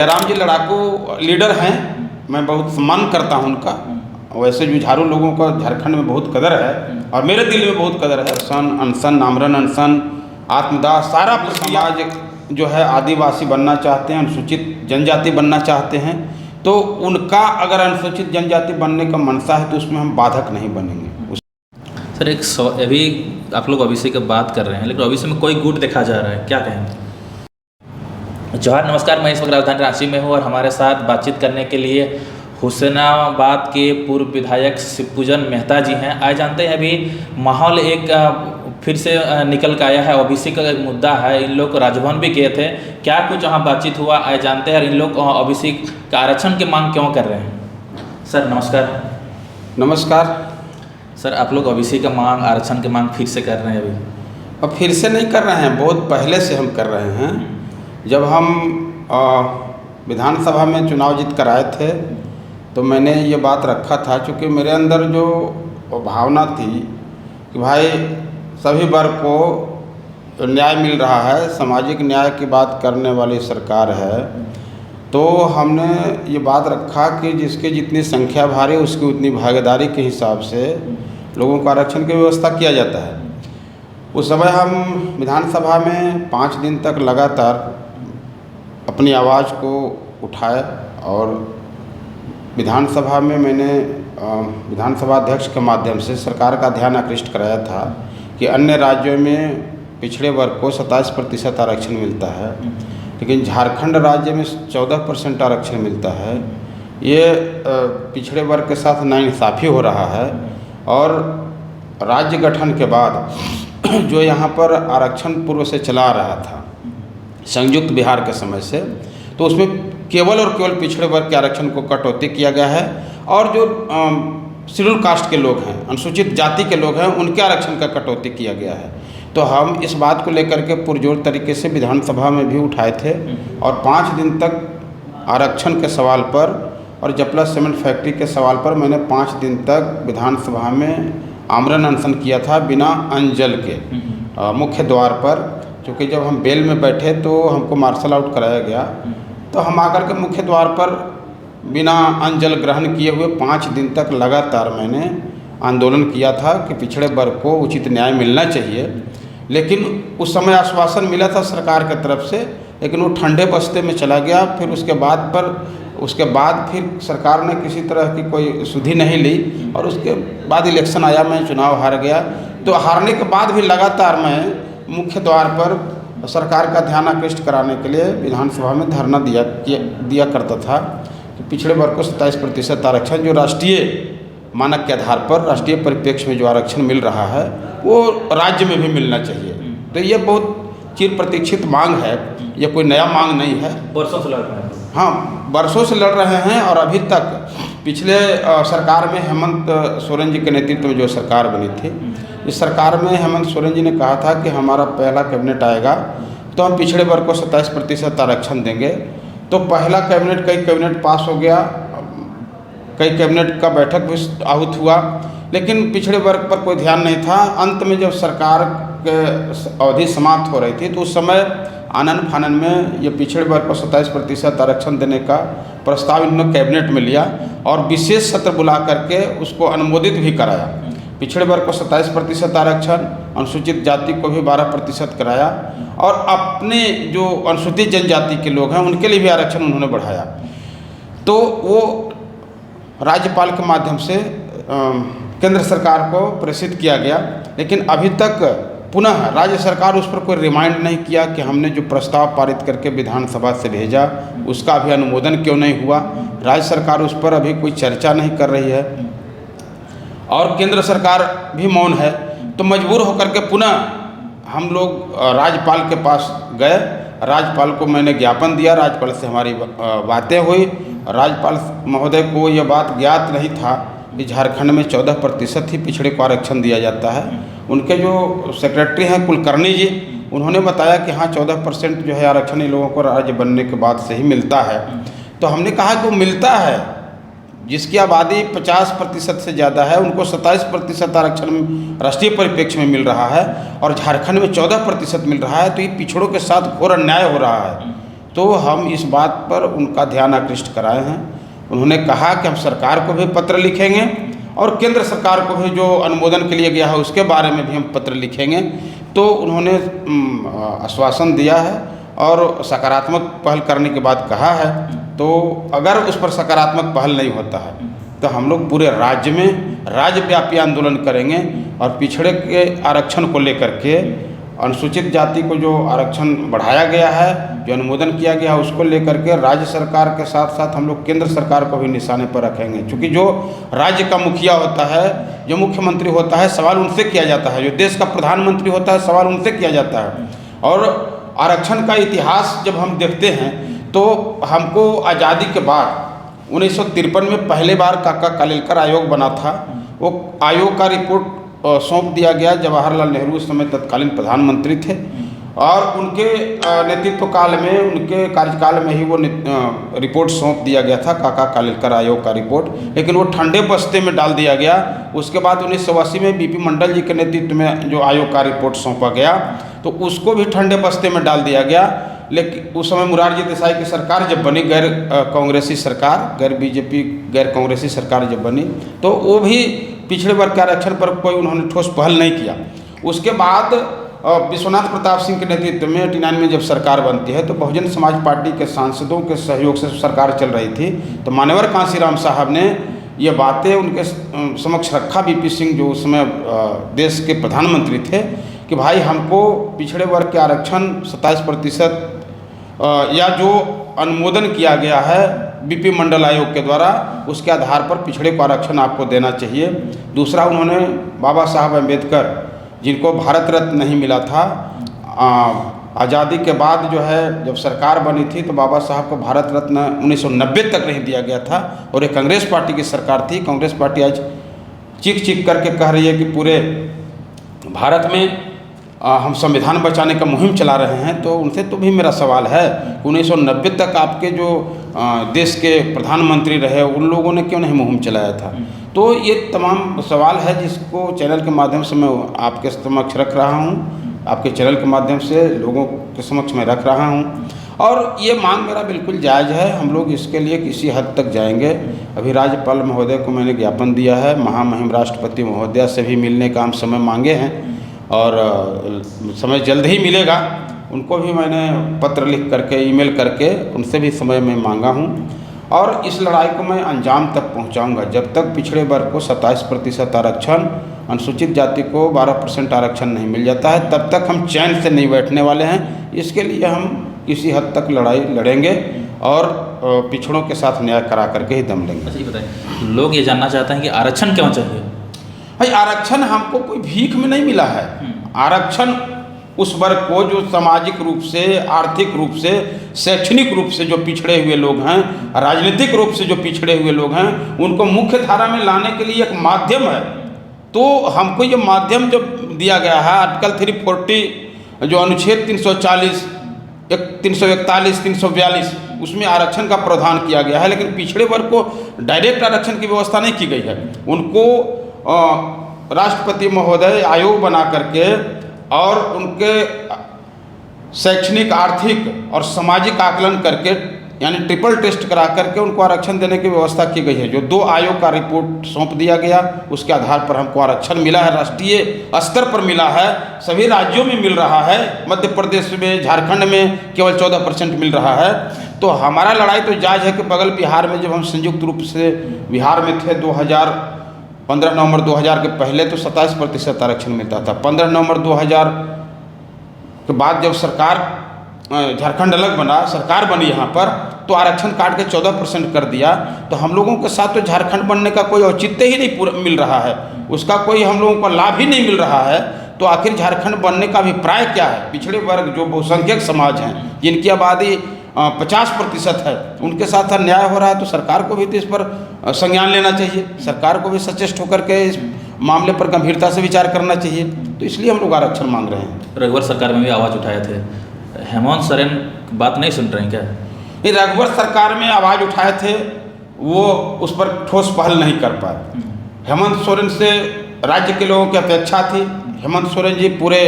जयराम जी लड़ाकू लीडर हैं, मैं बहुत सम्मान करता हूं उनका। वैसे जुझारू लोगों का झारखंड में बहुत कदर है और मेरे दिल में बहुत कदर है। अनशन, आमरण अनशन, आत्मदाह, सारा समाज जो है आदिवासी बनना चाहते हैं, अनुसूचित जनजाति बनना चाहते हैं। तो उनका अगर अनुसूचित जनजाति बनने का मनसा है तो उसमें हम बाधक नहीं बनेंगे। सर अभी आप लोग ओबीसी की बात कर रहे हैं, लेकिन ओबीसी में कोई गुट देखा जा रहा है, क्या कहेंगे? जौहर, नमस्कार। मैं इस वक्त राजधानी रांची में हूँ और हमारे साथ बातचीत करने के लिए हुसैनाबाद के पूर्व विधायक शिवपूजन मेहता जी हैं। आए जानते हैं अभी माहौल एक फिर से निकल के आया है, ओबीसी का एक मुद्दा है। इन लोग राजभवन भी गए थे, क्या कुछ वहाँ बातचीत हुआ आए जानते हैं। इन लोग ओबीसी का आरक्षण की मांग क्यों कर रहे हैं? सर नमस्कार। नमस्कार। सर आप लोग ओबीसी का मांग, आरक्षण की मांग फिर से कर रहे हैं अभी? अब फिर से नहीं कर रहे हैं, बहुत पहले से हम कर रहे हैं। जब हम विधानसभा में चुनाव जीत कर आए थे तो मैंने ये बात रखा था, चूँकि मेरे अंदर जो भावना थी कि भाई सभी वर्ग को न्याय मिल रहा है, सामाजिक न्याय की बात करने वाली सरकार है, तो हमने ये बात रखा कि जिसके जितनी संख्या भारी उसकी उतनी भागीदारी के हिसाब से लोगों को आरक्षण की व्यवस्था किया जाता है। उस समय हम विधानसभा में 5 दिन तक लगातार अपनी आवाज़ को उठाए और विधानसभा में मैंने विधानसभा अध्यक्ष के माध्यम से सरकार का ध्यान आकृष्ट कराया था कि अन्य राज्यों में पिछड़े वर्ग को 27% आरक्षण मिलता है, लेकिन झारखंड राज्य में 14% आरक्षण मिलता है। ये पिछड़े वर्ग के साथ नाइंसाफ़ी हो रहा है। और राज्य गठन के बाद जो यहाँ पर आरक्षण पूर्व से चला आ रहा था संयुक्त बिहार के समय से, तो उसमें केवल और केवल पिछड़े वर्ग के आरक्षण को कटौती किया गया है और जो शेड्यूल कास्ट के लोग हैं, अनुसूचित जाति के लोग हैं, उनके आरक्षण का कटौती किया गया है। तो हम इस बात को लेकर के पुरजोर तरीके से विधानसभा में भी उठाए थे और 5 दिन तक आरक्षण के सवाल पर और जपला सीमेंट फैक्ट्री के सवाल पर मैंने 5 दिन तक विधानसभा में आमरण अनशन किया था बिना अन्न जल के मुख्य द्वार पर। क्योंकि जब हम बेल में बैठे तो हमको मार्शल आउट कराया गया, तो हम आकर के मुख्य द्वार पर बिना अन्न जल ग्रहण किए हुए 5 दिन तक लगातार मैंने आंदोलन किया था कि पिछड़े वर्ग को उचित न्याय मिलना चाहिए। लेकिन उस समय आश्वासन मिला था सरकार की तरफ से, लेकिन वो ठंडे बस्ते में चला गया। फिर उसके बाद फिर सरकार ने किसी तरह की कोई सुधि नहीं ली और उसके बाद इलेक्शन आया, मैं चुनाव हार गया। तो हारने के बाद भी लगातार मैं मुख्य द्वार पर सरकार का ध्यान आकृष्ट कराने के लिए विधानसभा में धरना दिया करता था कि पिछड़े वर्ग को 27% आरक्षण जो राष्ट्रीय मानक के आधार पर, राष्ट्रीय परिप्रेक्ष्य में जो आरक्षण मिल रहा है वो राज्य में भी मिलना चाहिए। तो ये बहुत चिर प्रतीक्षित मांग है, ये कोई नया मांग नहीं है। वर्षों से लड़ रहे हैं। हाँ, वर्षों से लड़ रहे हैं और अभी तक पिछले सरकार में हेमंत सोरेन जी के नेतृत्व में जो सरकार बनी थी, इस सरकार में हेमंत सोरेन जी ने कहा था कि हमारा पहला कैबिनेट आएगा तो हम पिछड़े वर्ग को 27% आरक्षण देंगे। तो पहला कैबिनेट, कई कैबिनेट पास हो गया, कई कैबिनेट का बैठक भी आहूत हुआ, लेकिन पिछड़े वर्ग पर कोई ध्यान नहीं था। अंत में जब सरकार के अवधि समाप्त हो रही थी तो उस समय आनन फानन में ये पिछड़े वर्ग को 27% आरक्षण देने का प्रस्ताव इन्होंने कैबिनेट में लिया और विशेष सत्र बुला करके उसको अनुमोदित भी कराया। पिछड़े वर्ग को 27% आरक्षण, अनुसूचित जाति को भी 12% कराया और अपने जो अनुसूचित जनजाति के लोग हैं उनके लिए भी आरक्षण उन्होंने बढ़ाया। तो वो राज्यपाल के माध्यम से केंद्र सरकार को प्रेषित किया गया, लेकिन अभी तक पुनः राज्य सरकार उस पर कोई रिमाइंड नहीं किया कि हमने जो प्रस्ताव पारित करके विधानसभा से भेजा उसका अभी अनुमोदन क्यों नहीं हुआ। राज्य सरकार उस पर अभी कोई चर्चा नहीं कर रही है और केंद्र सरकार भी मौन है। तो मजबूर होकर के पुनः हम लोग राज्यपाल के पास गए। राज्यपाल को मैंने ज्ञापन दिया, राज्यपाल से हमारी बातें हुई। राज्यपाल महोदय को यह बात ज्ञात नहीं था कि झारखंड में 14% ही पिछड़े को आरक्षण दिया जाता है। उनके जो सेक्रेटरी हैं कुलकर्णी जी, उन्होंने बताया कि हाँ 14% जो है आरक्षण इन लोगों को राज्य बनने के बाद से ही मिलता है। तो हमने कहा कि वो मिलता है, जिसकी आबादी 50% से ज़्यादा है उनको 27% आरक्षण राष्ट्रीय परिप्रेक्ष्य में मिल रहा है और झारखंड में 14% मिल रहा है। तो ये पिछड़ों के साथ घोर अन्याय हो रहा है। तो हम इस बात पर उनका ध्यान आकृष्ट कराए हैं। उन्होंने कहा कि हम सरकार को भी पत्र लिखेंगे और केंद्र सरकार को भी जो अनुमोदन के लिए गया है उसके बारे में भी हम पत्र लिखेंगे। तो उन्होंने आश्वासन दिया है और सकारात्मक पहल करने के बाद कहा है। तो अगर उस पर सकारात्मक पहल नहीं होता है तो हम लोग पूरे राज्य में राज्यव्यापी आंदोलन करेंगे और पिछड़े के आरक्षण को लेकर के, अनुसूचित जाति को जो आरक्षण बढ़ाया गया है, जो अनुमोदन किया गया है, उसको लेकर के राज्य सरकार के साथ साथ हम लोग केंद्र सरकार को भी निशाने पर रखेंगे। क्योंकि जो राज्य का मुखिया होता है, जो मुख्यमंत्री होता है, सवाल उनसे किया जाता है। जो देश का प्रधानमंत्री होता है, सवाल उनसे किया जाता है। और आरक्षण का इतिहास जब हम देखते हैं तो हमको आज़ादी के बाद 1953 में पहले बार काका कालेलकर आयोग बना था। वो आयोग का रिपोर्ट सौंप दिया गया। जवाहरलाल नेहरू उस समय तत्कालीन प्रधानमंत्री थे और उनके नेतृत्व काल में, उनके कार्यकाल में ही वो रिपोर्ट सौंप दिया गया था, काका कालेलकर आयोग का रिपोर्ट। लेकिन वो ठंडे बस्ते में डाल दिया गया। उसके बाद 1980 में बीपी मंडल जी के नेतृत्व में जो आयोग का रिपोर्ट सौंपा गया तो उसको भी ठंडे बस्ते में डाल दिया गया। लेकिन उस समय मोरारजी देसाई की सरकार जब बनी, गैर कांग्रेसी सरकार, गैर बीजेपी गैर कांग्रेसी सरकार जब बनी, तो वो भी पिछड़े वर्ग के आरक्षण पर कोई उन्होंने ठोस पहल नहीं किया। उसके बाद विश्वनाथ प्रताप सिंह के नेतृत्व में 89 में जब सरकार बनती है तो बहुजन समाज पार्टी के सांसदों के सहयोग से सरकार चल रही थी। तो मान्यवर कांशीराम साहब ने ये बातें उनके समक्ष रखा, बीपी सिंह जो उस समय देश के प्रधानमंत्री थे, कि भाई हमको पिछड़े वर्ग के आरक्षण 27% या जो अनुमोदन किया गया है बीपी मंडल आयोग के द्वारा, उसके आधार पर पिछड़े को आरक्षण आपको देना चाहिए। दूसरा, उन्होंने बाबा साहब अम्बेडकर, जिनको भारत रत्न नहीं मिला था, आज़ादी के बाद जो है जब सरकार बनी थी तो बाबा साहब को भारत रत्न 1990 तक नहीं दिया गया था और एक कांग्रेस पार्टी की सरकार थी। कांग्रेस पार्टी आज चीख चीख करके कह रही है कि पूरे भारत में हम संविधान बचाने का मुहिम चला रहे हैं। तो उनसे तो भी मेरा सवाल है, 1990 तक आपके जो देश के प्रधानमंत्री रहे उन लोगों ने क्यों नहीं मुहिम चलाया था? तो ये तमाम सवाल है जिसको चैनल के माध्यम से मैं आपके समक्ष रख रहा हूँ, आपके चैनल के माध्यम से लोगों के समक्ष मैं रख रहा हूँ। और ये मांग मेरा बिल्कुल जायज़ है। हम लोग इसके लिए किसी हद तक जाएंगे। अभी राज्यपाल महोदय को मैंने ज्ञापन दिया है, महामहिम राष्ट्रपति महोदय से भी मिलने का हम समय मांगे हैं और समय जल्द ही मिलेगा। उनको भी मैंने पत्र लिख करके, ईमेल करके उनसे भी समय में मांगा हूँ और इस लड़ाई को मैं अंजाम तक पहुँचाऊँगा। जब तक पिछड़े वर्ग को 27% आरक्षण, अनुसूचित जाति को 12% आरक्षण नहीं मिल जाता है, तब तक हम चैन से नहीं बैठने वाले हैं। इसके लिए हम किसी हद तक लड़ाई लड़ेंगे और पिछड़ों के साथ न्याय करा करके ही दम लेंगे। अच्छा, ये बताएं, लोग ये जानना चाहते हैं कि आरक्षण क्यों चाहिए? भाई, आरक्षण हमको कोई भीख में नहीं मिला है। आरक्षण उस वर्ग को जो सामाजिक रूप से, आर्थिक रूप से, शैक्षणिक रूप से जो पिछड़े हुए लोग हैं, राजनीतिक रूप से जो पिछड़े हुए लोग हैं, उनको मुख्य धारा में लाने के लिए एक माध्यम है। तो हमको ये माध्यम जो दिया गया है, आर्टिकल 340 जो अनुच्छेद 340, 341, 342, उसमें आरक्षण का प्रावधान किया गया है। लेकिन पिछड़े वर्ग को डायरेक्ट आरक्षण की व्यवस्था नहीं की गई है। उनको राष्ट्रपति महोदय आयोग बना करके और उनके शैक्षणिक, आर्थिक और सामाजिक आकलन करके, यानी ट्रिपल टेस्ट करा करके उनको आरक्षण देने की व्यवस्था की गई है। जो 2 आयोग का रिपोर्ट सौंप दिया गया, उसके आधार पर हमको आरक्षण मिला है। राष्ट्रीय स्तर पर मिला है, सभी राज्यों में मिल रहा है। मध्य प्रदेश में, झारखंड में केवल 14% मिल रहा है। तो हमारा लड़ाई तो जायज़ है कि बगल बिहार में जब हम संयुक्त रूप से बिहार में थे 15 नवंबर 2000 के पहले तो 27% आरक्षण मिलता था। 15 नवंबर 2000 के बाद जब सरकार, झारखंड अलग बना, सरकार बनी यहाँ पर, तो आरक्षण काट के 14% कर दिया। तो हम लोगों के साथ तो झारखंड बनने का कोई औचित्य ही नहीं मिल रहा है, उसका कोई हम लोगों को लाभ ही नहीं मिल रहा है। तो आखिर झारखंड बनने का अभिप्राय क्या है? पिछड़े वर्ग जो बहुसंख्यक समाज हैं, जिनकी आबादी 50% है, उनके साथ अन्याय हो रहा है। तो सरकार को भी तो इस पर संज्ञान लेना चाहिए, सरकार को भी सचेष्ट होकर के इस मामले पर गंभीरता से विचार करना चाहिए। तो इसलिए हम लोग आरक्षण मांग रहे हैं। रघुवर सरकार में भी आवाज़ उठाए थे, हेमंत सोरेन बात नहीं सुन रहे हैं क्या? ये रघुवर सरकार में आवाज़ उठाए थे, वो उस पर ठोस पहल नहीं कर पाए। हेमंत सोरेन से राज्य के लोगों की अपेक्षा थी। हेमंत सोरेन जी पूरे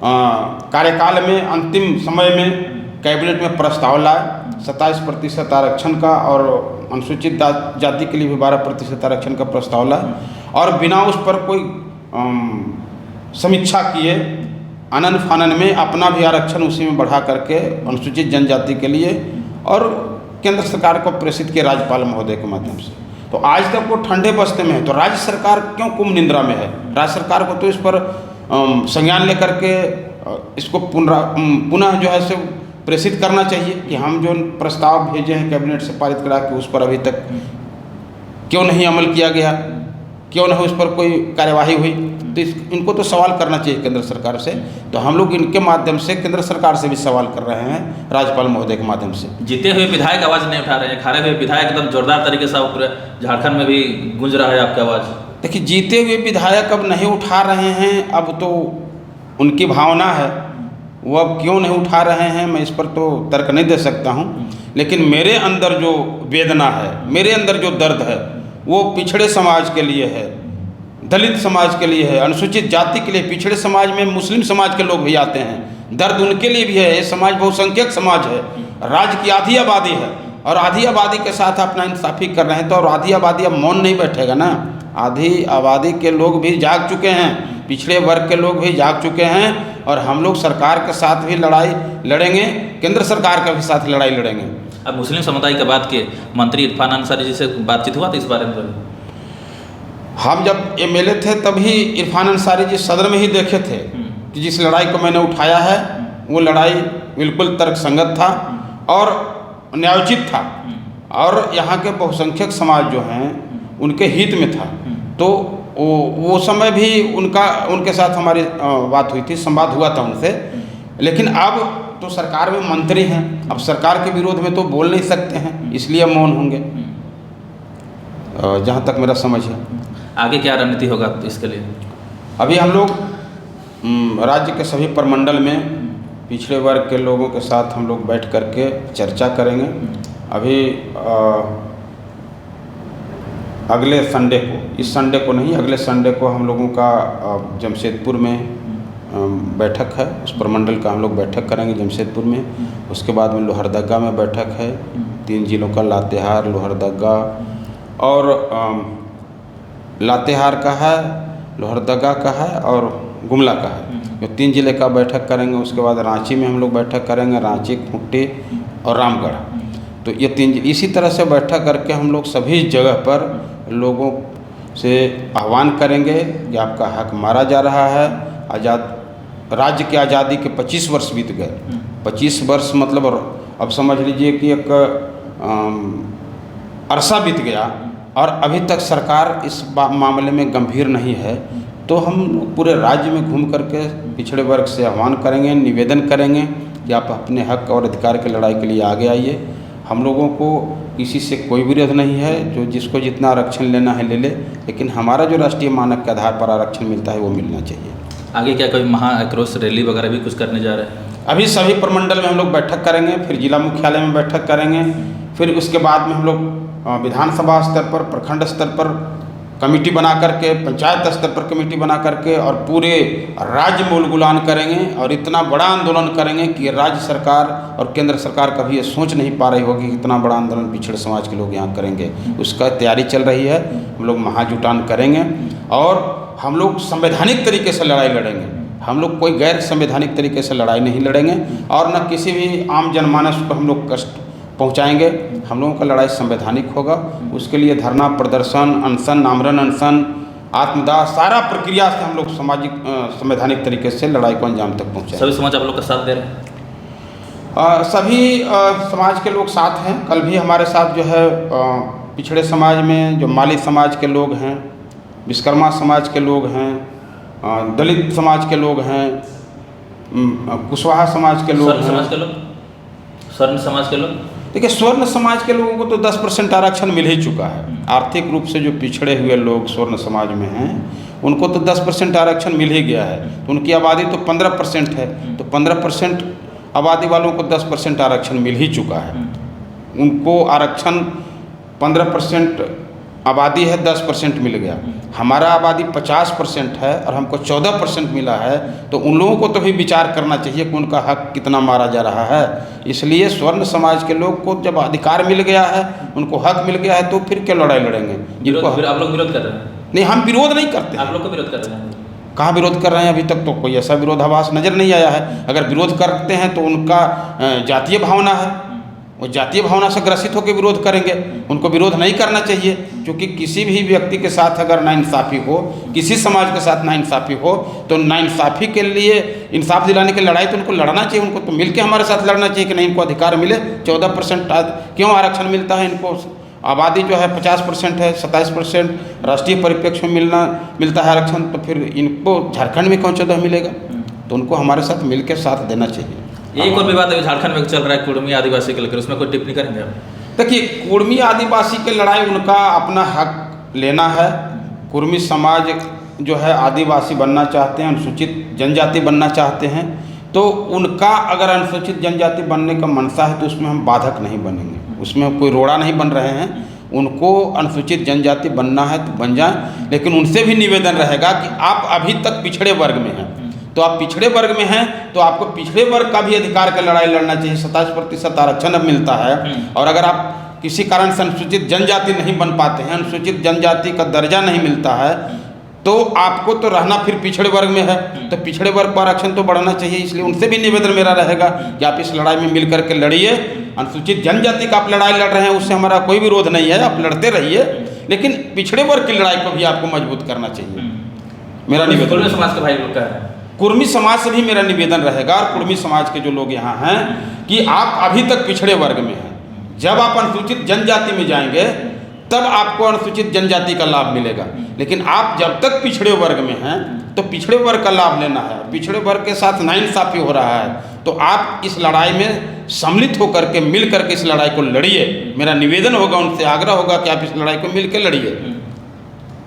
कार्यकाल में, अंतिम समय में कैबिनेट में प्रस्ताव लाए 27% आरक्षण का और अनुसूचित जाति के लिए भी 12% आरक्षण का प्रस्ताव लाए और बिना उस पर कोई समीक्षा किए आनन फानन में अपना भी आरक्षण उसी में बढ़ा करके अनुसूचित जनजाति के लिए और केंद्र सरकार को प्रेषित किया राज्यपाल महोदय के माध्यम से। तो आज तक वो ठंडे बस्ते में है, तो राज्य सरकार क्यों कुंभ निंद्रा में है? राज्य सरकार को तो इस पर संज्ञान लेकर के इसको पुनः जो है सो प्रेषित करना चाहिए कि हम जो प्रस्ताव भेजे हैं कैबिनेट से पारित करा के उस पर अभी तक क्यों नहीं अमल किया गया, क्यों नहीं उस पर कोई कार्यवाही हुई। तो इनको तो सवाल करना चाहिए केंद्र सरकार से। तो हम लोग इनके माध्यम से केंद्र सरकार से भी सवाल कर रहे हैं राज्यपाल महोदय के माध्यम से। जीते हुए विधायक आवाज़ नहीं उठा रहे हैं, हारे हुए विधायक एकदम जोरदार तरीके से पूरे झारखंड में भी गूंज रहा है आपकी आवाज़। देखिए, जीते हुए विधायक अब नहीं उठा रहे हैं, अब तो उनकी भावना है, वो अब क्यों नहीं उठा रहे हैं मैं इस पर तो तर्क नहीं दे सकता हूँ। लेकिन मेरे अंदर जो वेदना है, मेरे अंदर जो दर्द है, वो पिछड़े समाज के लिए है, दलित समाज के लिए है, अनुसूचित जाति के लिए। पिछड़े समाज में मुस्लिम समाज के लोग भी आते हैं, दर्द उनके लिए भी है। ये समाज बहुसंख्यक समाज है, राज्य की आधी आबादी है और आधी आबादी के साथ अपना इंसाफी कर रहे हैं। तो और आधी आबादी अब मौन नहीं बैठेगा ना। आधी आबादी के लोग भी जाग चुके हैं, पिछड़े वर्ग के लोग भी जाग चुके हैं और हम लोग सरकार के साथ भी लड़ाई लड़ेंगे, केंद्र सरकार के भी साथ लड़ाई लड़ेंगे। अब मुस्लिम समुदाय की बात किए, मंत्री इरफान अंसारी जी से बातचीत हुआ था इस बारे में? हम जब एमएलए थे तभी इरफान अंसारी जी सदन में ही देखे थे कि जिस लड़ाई को मैंने उठाया है वो लड़ाई बिल्कुल तर्कसंगत था और न्यायोचित था और यहाँ के बहुसंख्यक समाज जो हैं उनके हित में था। तो वो समय भी उनके साथ हमारी बात हुई थी, संवाद हुआ था उनसे। लेकिन अब तो सरकार में मंत्री हैं, अब सरकार के विरोध में तो बोल नहीं सकते हैं, इसलिए मौन होंगे, जहाँ तक मेरा समझ है। आगे क्या रणनीति होगा इसके लिए? अभी हम लोग राज्य के सभी प्रमंडल में पिछड़े वर्ग के लोगों के साथ हम लोग बैठ करके चर्चा करेंगे। अभी अगले संडे को, इस संडे को नहीं, अगले संडे को हम लोगों का जमशेदपुर में बैठक है, उस प्रमंडल का हम लोग बैठक करेंगे जमशेदपुर में। उसके बाद में लोहरदगा में बैठक है, 3 जिलों का, लातेहार, लोहरदगा और लातेहार का है, लोहरदगा का है और गुमला का है। जो 3 जिले का बैठक करेंगे। उसके बाद रांची में हम लोग बैठक करेंगे, रांची, खूंटी और रामगढ़। तो ये 3 इसी तरह से बैठक करके हम लोग सभी जगह पर लोगों से आह्वान करेंगे कि आपका हक मारा जा रहा है। राज्य की आज़ादी के 25 वर्ष बीत गए। 25 वर्ष मतलब अब समझ लीजिए कि एक अरसा बीत गया और अभी तक सरकार इस मामले में गंभीर नहीं है। तो हम पूरे राज्य में घूम करके पिछड़े वर्ग से आह्वान करेंगे, निवेदन करेंगे कि आप अपने हक और अधिकार की लड़ाई के लिए आगे आइए। हम लोगों को किसी से कोई विरोध नहीं है, जो जिसको जितना आरक्षण लेना है ले ले, लेकिन हमारा जो राष्ट्रीय मानक के आधार पर आरक्षण मिलता है वो मिलना चाहिए। आगे क्या कोई महा आक्रोश रैली वगैरह भी कुछ करने जा रहे हैं? अभी सभी प्रमंडल में हम लोग बैठक करेंगे, फिर जिला मुख्यालय में बैठक करेंगे, फिर उसके बाद में हम लोग विधानसभा स्तर पर, प्रखंड स्तर पर कमेटी बना करके, पंचायत स्तर पर कमेटी बना करके और पूरे राज्य में उलगुलान करेंगे और इतना बड़ा आंदोलन करेंगे कि राज्य सरकार और केंद्र सरकार कभी ये सोच नहीं पा रही होगी कि इतना बड़ा आंदोलन पिछड़े समाज के लोग यहाँ करेंगे। उसका तैयारी चल रही है। हम लोग महाजुटान करेंगे और हम लोग संवैधानिक तरीके से लड़ाई लड़ेंगे। हम लोग कोई गैर संवैधानिक तरीके से लड़ाई नहीं लड़ेंगे और न किसी भी आम जनमानस को हम लोग कष्ट पहुंचाएंगे। हम लोगों का लड़ाई संवैधानिक होगा। उसके लिए धरना प्रदर्शन, अनशन, आमरण अनशन, आत्मदाह, सारा प्रक्रिया से हम लोग सामाजिक संवैधानिक तरीके से लड़ाई को अंजाम तक पहुँचाएंगे। सभी समाज आप लोग का साथ दे रहे हैं? सभी समाज के लोग साथ हैं। कल भी हमारे साथ जो है पिछड़े समाज में जो माली समाज के लोग हैं, विश्वकर्मा समाज के लोग हैं, दलित समाज के लोग हैं, कुशवाहा समाज के लोग हैं, स्वर्ण समाज के लोग। देखिए, स्वर्ण समाज के लोगों को तो 10% आरक्षण मिल ही चुका है। आर्थिक रूप से जो पिछड़े हुए लोग स्वर्ण समाज में हैं उनको तो 10% आरक्षण मिल ही गया है। तो उनकी आबादी तो 15% है, तो 15% आबादी वालों को 10% आरक्षण मिल ही चुका है। उनको आरक्षण 15% आबादी है 10% मिल गया, हमारा आबादी 50% है और हमको 14% मिला है, तो उन लोगों को तो भी विचार करना चाहिए कि उनका हक कितना मारा जा रहा है। इसलिए स्वर्ण समाज के लोग को जब अधिकार मिल गया है, उनको हक मिल गया है, तो फिर क्या लड़ाई लड़ेंगे। आप लोग विरोध कर रहे हैं? नहीं, हम विरोध नहीं करते। आप लोग को विरोध कर रहे हैं? कहाँ विरोध कर रहे हैं? अभी तक तो कोई ऐसा विरोधाभास नज़र नहीं आया है। अगर विरोध करते हैं तो उनका जातीय भावना है, वो जातीय भावना से ग्रसित होकर विरोध करेंगे। उनको विरोध नहीं करना चाहिए, क्योंकि किसी भी व्यक्ति के साथ अगर नाइंसाफ़ी हो, किसी समाज के साथ नाइंसाफ़ी हो, तो नाइंसाफ़ी के लिए इंसाफ दिलाने की लड़ाई तो उनको लड़ना चाहिए। उनको तो मिलकर हमारे साथ लड़ना चाहिए कि नहीं, इनको अधिकार मिले। 14% क्यों आरक्षण मिलता है इनको? आबादी जो है 50% है, 27% राष्ट्रीय परिप्रेक्ष्य में मिलता है आरक्षण, तो फिर इनको झारखंड में कौन 14 मिलेगा? तो उनको हमारे साथ मिलकर साथ देना चाहिए। एक और विवाद अभी झारखंड में चल रहा है कुर्मी आदिवासी के लेकर, उसमें कोई टिप्पणी करेंगे आप? देखिए, कुर्मी आदिवासी की लड़ाई उनका अपना हक लेना है। कुर्मी समाज जो है आदिवासी बनना चाहते हैं, अनुसूचित जनजाति बनना चाहते हैं, तो उनका अगर अनुसूचित जनजाति बनने का मनसा है तो उसमें हम बाधक नहीं बनेंगे, उसमें कोई रोड़ा नहीं बन रहे हैं। उनको अनुसूचित जनजाति बनना है तो बन जाएं, लेकिन उनसे भी निवेदन रहेगा कि आप अभी तक पिछड़े वर्ग में हैं, तो आप पिछड़े वर्ग में हैं तो आपको पिछड़े वर्ग का भी अधिकार की लड़ाई लड़ना चाहिए। 27% आरक्षण अब मिलता है, और अगर आप किसी कारण से अनुसूचित जनजाति नहीं बन पाते हैं, अनुसूचित जनजाति का दर्जा नहीं मिलता है, तो आपको तो रहना फिर पिछड़े वर्ग में है, तो पिछड़े वर्ग का आरक्षण तो बढ़ाना चाहिए। इसलिए उनसे भी निवेदन मेरा रहेगा कि आप इस लड़ाई में मिल करके लड़िए। अनुसूचित जनजाति का आप लड़ाई लड़ रहे हैं, उससे हमारा कोई विरोध नहीं है, आप लड़ते रहिए, लेकिन पिछड़े वर्ग की लड़ाई को भी आपको मजबूत करना चाहिए। मेरा निवेदन कुर्मी समाज के भाई लोग कह रहे हैं, कुर्मी समाज से भी मेरा निवेदन रहेगा, और कुर्मी समाज के जो लोग यहाँ हैं, कि आप अभी तक पिछड़े वर्ग में हैं। जब आप अनुसूचित जनजाति में जाएंगे तब आपको अनुसूचित जनजाति का लाभ मिलेगा, लेकिन आप जब तक पिछड़े वर्ग में हैं तो पिछड़े वर्ग का लाभ लेना है। पिछड़े वर्ग के साथ नाइंसाफ़ी हो रहा है, तो आप इस लड़ाई में सम्मिलित होकर के मिल करके इस लड़ाई को लड़िए। मेरा निवेदन होगा, उनसे आग्रह होगा कि आप इस लड़ाई को मिल के लड़िए।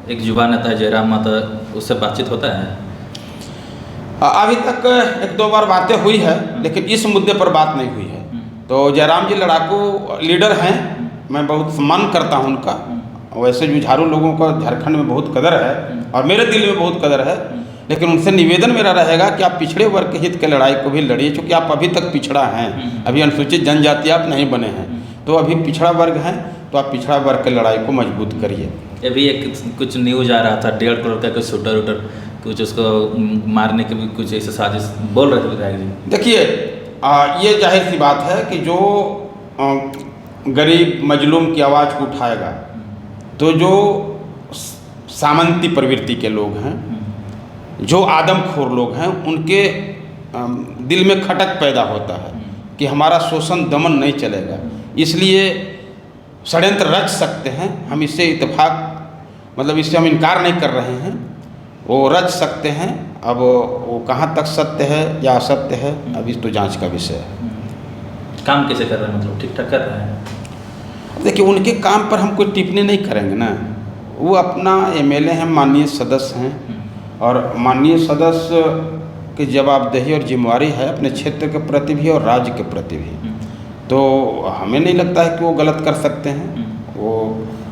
एक युवा नेता है जयराम माता, उससे बातचीत होता है? अभी तक 1-2 बार बातें हुई है, लेकिन इस मुद्दे पर बात नहीं हुई है। तो जयराम जी लड़ाकू लीडर हैं, मैं बहुत सम्मान करता हूं उनका। वैसे जुझारू लोगों का झारखंड में बहुत कदर है और मेरे दिल में बहुत कदर है, लेकिन उनसे निवेदन मेरा रहेगा कि आप पिछड़े वर्ग के हित के लड़ाई को भी लड़िए, क्योंकि आप अभी तक पिछड़ा हैं, अभी अनुसूचित जनजाति आप नहीं बने हैं, तो अभी पिछड़ा वर्ग हैं, तो आप पिछड़ा वर्ग के लड़ाई को मजबूत करिए। अभी एक कुछ न्यूज आ रहा था, 1.5 करोड़ का कुछ शूटर वूटर कुछ उसको मारने की भी कुछ ऐसे साजिश बोल रहे थे विधायक जी। देखिए, ये जाहिर सी बात है कि जो गरीब मजलूम की आवाज़ को उठाएगा, तो जो सामंती प्रवृत्ति के लोग हैं, जो आदमखोर लोग हैं, उनके दिल में खटक पैदा होता है कि हमारा शोषण दमन नहीं चलेगा, इसलिए षड्यंत्र रच सकते हैं। हम इससे इत्तेफाक, मतलब इससे हम इनकार नहीं कर रहे हैं, वो रच सकते हैं। अब वो कहाँ तक सत्य है या असत्य है, अभी तो जांच का विषय है। काम कैसे कर रहे हैं, मतलब ठीक ठाक कर रहे हैं? देखिए, उनके काम पर हम कोई टिप्पणी नहीं करेंगे ना। वो अपना एमएलए हैं, माननीय सदस्य हैं, और माननीय सदस्य की जवाबदेही और जिम्मेवारी है अपने क्षेत्र के प्रति भी और राज्य के प्रति भी। तो हमें नहीं लगता है कि वो गलत कर सकते हैं। वो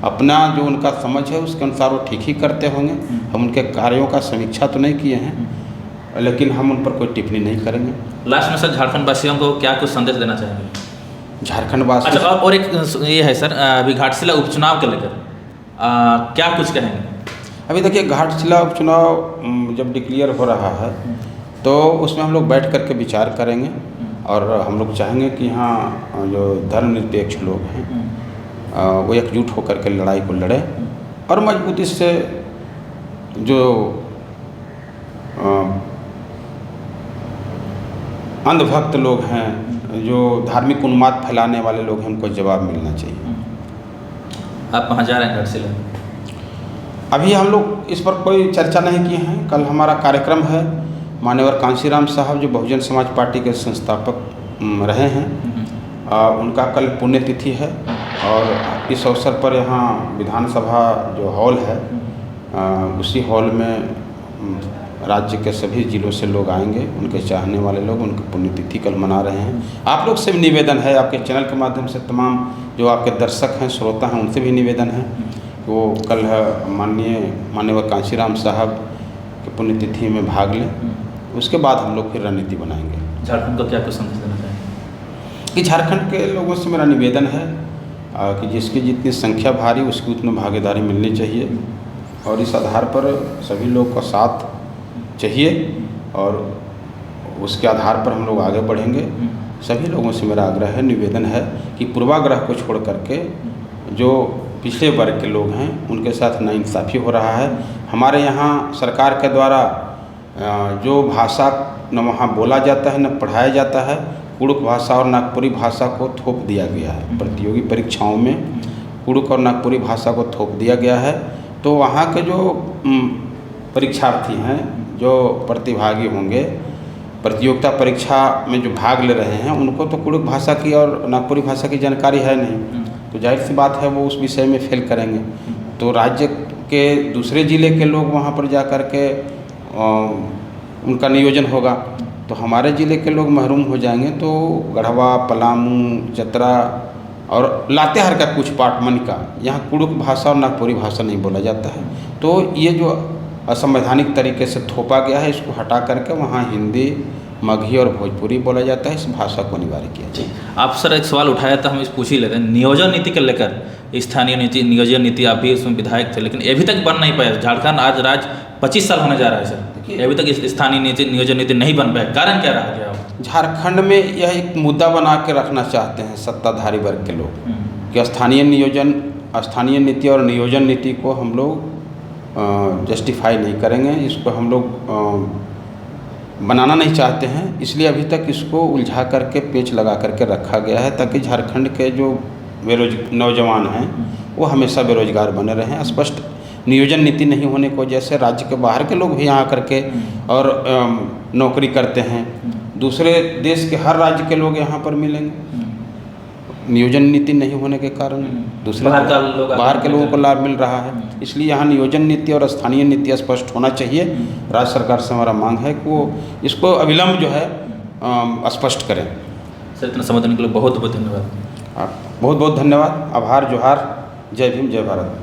अपना जो उनका समझ है उसके अनुसार वो ठीक ही करते होंगे। हम उनके कार्यों का समीक्षा तो नहीं किए हैं, लेकिन हम उन पर कोई टिप्पणी नहीं करेंगे। लास्ट में सर, झारखंड वासियों को क्या कुछ संदेश देना चाहेंगे? झारखंड वासी, अच्छा, और एक ये है सर, अभी घाटशिला उपचुनाव के लेकर क्या कुछ कहेंगे? अभी देखिए, घाटशिला उपचुनाव जब डिक्लेयर हो रहा है तो उसमें हम लोग बैठ करके विचार करेंगे, और हम लोग चाहेंगे कि यहाँ जो धर्मनिरपेक्ष लोग हैं वो एकजुट होकर के लड़ाई को लड़े, और मजबूती से जो अंधभक्त लोग हैं, जो धार्मिक उन्माद फैलाने वाले लोग हैं, उनको जवाब मिलना चाहिए। आप वहाँ जा रहे हैं घाटशिला? अभी हम लोग इस पर कोई चर्चा नहीं किए हैं। कल हमारा कार्यक्रम है, मान्यवर कांशीराम साहब जो बहुजन समाज पार्टी के संस्थापक रहे हैं, उनका कल पुण्यतिथि है, और इस अवसर पर यहाँ विधानसभा जो हॉल है, उसी हॉल में राज्य के सभी जिलों से लोग आएंगे, उनके चाहने वाले लोग उनकी पुण्यतिथि कल मना रहे हैं। आप लोग से भी निवेदन है, आपके चैनल के माध्यम से तमाम जो आपके दर्शक हैं, श्रोता हैं, उनसे भी निवेदन है वो कल माननीय कांशीराम साहब की पुण्यतिथि में भाग लें। उसके बाद हम लोग फिर रणनीति बनाएंगे। झारखंड को क्या कुछ संदेश देना चाहेंगे? कि झारखंड के लोगों से मेरा निवेदन है कि जिसकी जितनी संख्या भारी उसकी उतनी भागीदारी मिलनी चाहिए, और इस आधार पर सभी लोग का साथ चाहिए, और उसके आधार पर हम लोग आगे बढ़ेंगे। सभी लोगों से मेरा आग्रह है, निवेदन है कि पूर्वाग्रह को छोड़ करके जो पिछड़े वर्ग के लोग हैं उनके साथ नाइंसाफ़ी हो रहा है। हमारे यहाँ सरकार के द्वारा जो भाषा न वहाँ बोला जाता है न पढ़ाया जाता है, कुड़ुक भाषा और नागपुरी भाषा को थोप दिया गया है। प्रतियोगी परीक्षाओं में कुड़ुक और नागपुरी भाषा को थोप दिया गया है। तो वहाँ के जो परीक्षार्थी हैं, जो प्रतिभागी होंगे, प्रतियोगिता परीक्षा में जो भाग ले रहे हैं, उनको तो कुड़ुक भाषा की और नागपुरी भाषा की जानकारी है नहीं, तो जाहिर सी बात है वो उस विषय में फेल करेंगे। तो राज्य के दूसरे ज़िले के लोग वहाँ पर जा कर के उनका नियोजन होगा, तो हमारे ज़िले के लोग महरूम हो जाएंगे। तो गढ़वा, पलामू, चतरा और लातेहार का कुछ पार्ट मनिका, यहाँ कुड़ुक भाषा और नागपुरी भाषा नहीं बोला जाता है। तो ये जो असंवैधानिक तरीके से थोपा गया है, इसको हटा करके वहाँ हिंदी, मगही और भोजपुरी बोला जाता है। इस भाषा को अनिवार्य किया जाए। आप सर एक सवाल उठाया था, हम इस पूछ ही लेते हैं। नियोजन नीति को लेकर, स्थानीय नीति, नियोजन नीति, आप भी उसमें विधायक थे, लेकिन अभी तक बन नहीं पाया। झारखंड आज राज्य 25 साल होने जा रहा है सर, अभी तक स्थानीय नीति, नियोजन नीति नहीं बन पाया, कारण क्या रहा गया? झारखंड में यह एक मुद्दा बना के रखना चाहते हैं सत्ताधारी वर्ग के लोग कि स्थानीय नीति और नियोजन नीति को हम लोग जस्टिफाई नहीं करेंगे, इसको हम लोग बनाना नहीं चाहते हैं। इसलिए अभी तक इसको उलझा करके पेच लगा करके रखा गया है, ताकि झारखंड के जो नौजवान हैं वो हमेशा बेरोजगार बने रहें। स्पष्ट नियोजन नीति नहीं होने की वजह से राज्य के बाहर के लोग भी यहाँ करके और नौकरी करते हैं। दूसरे देश के हर राज्य के लोग यहाँ पर मिलेंगे। नियोजन नीति नहीं होने के कारण दूसरे बाहर के लोगों को लाभ मिल रहा है। इसलिए यहाँ नियोजन नीति और स्थानीय नीति स्पष्ट होना चाहिए। राज्य सरकार से हमारा मांग है कि वो इसको अविलंब जो है स्पष्ट करें। सर, इतना समय देने के लिए बहुत बहुत धन्यवाद। बहुत बहुत धन्यवाद। आभार, जोहार, जय भीम, जय भारत।